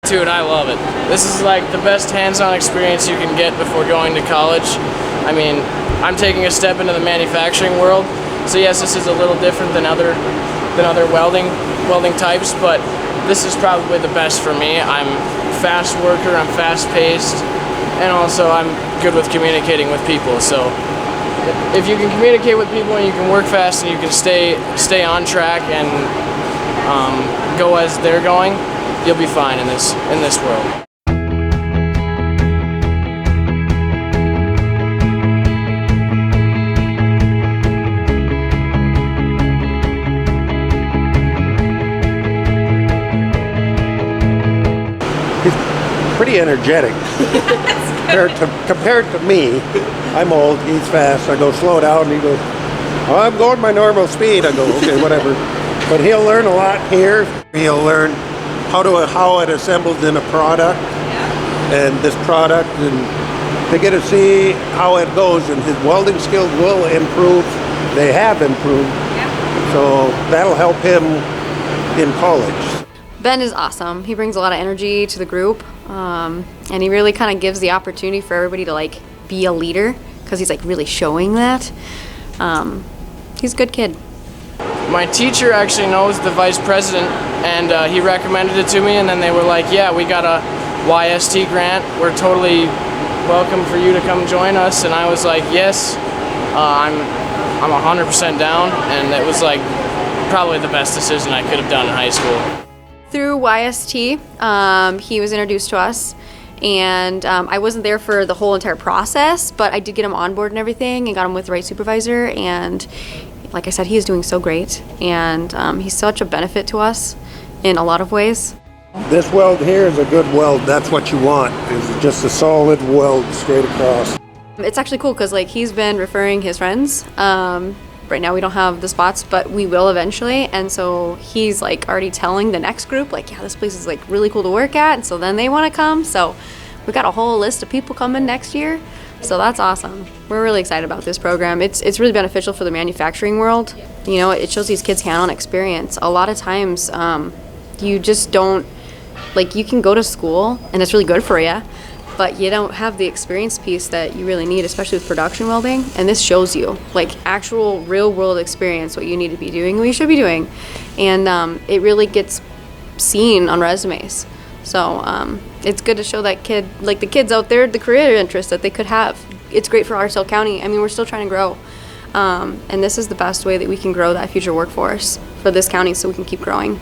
Dude, I love it. This is like the best hands-on experience you can get before going to college. I mean, I'm taking a step into the manufacturing world, so yes, this is a little different than other welding types, but this is probably the best for me. I'm a fast worker, I'm fast-paced, and also I'm good with communicating with people. So if you can communicate with people and you can work fast and you can stay on track and go as they're going, you'll be fine in this world. Pretty energetic. compared to me, I'm old, he's fast. I go slow down, he goes, oh, I'm going my normal speed. I go, okay, whatever. But he'll learn a lot here. He'll learn how it assembles in a product, and this product, and to get to see how it goes, and his welding skills will improve. They have improved, so that'll help him in college. Ben is awesome. He brings a lot of energy to the group, and he really kind of gives the opportunity for everybody to like be a leader, because he's like really showing that. He's a good kid. My teacher actually knows the vice president, and he recommended it to me, and then they were like, yeah, we got a YST grant. We're totally welcome for you to come join us. And I was like, yes, I'm 100% down, and it was like probably the best decision I could have done in high school. Through YST, he was introduced to us, and I wasn't there for the whole entire process, but I did get him on board and everything and got him with the right supervisor, and like I said, he is doing so great, and he's such a benefit to us in a lot of ways. This weld here is a good weld. That's what you want, is just a solid weld straight across. It's actually cool because like he's been referring his friends. Right now we don't have the spots, but we will eventually, and so he's like already telling the next group like, yeah, this place is like really cool to work at, and so then they want to come. So we got a whole list of people coming next year, so that's awesome. We're really excited about this program. It's really beneficial for the manufacturing world. You know, it shows these kids hands-on experience. A lot of times you just don't, like, you can go to school and it's really good for you, but you don't have the experience piece that you really need, especially with production welding. And this shows you like actual real world experience, what you need to be doing, what you should be doing. And it really gets seen on resumes. So it's good to show that kid, like the kids out there, the career interest that they could have. It's great for Otter Tail County. I mean, we're still trying to grow. And this is the best way that we can grow that future workforce for this county so we can keep growing.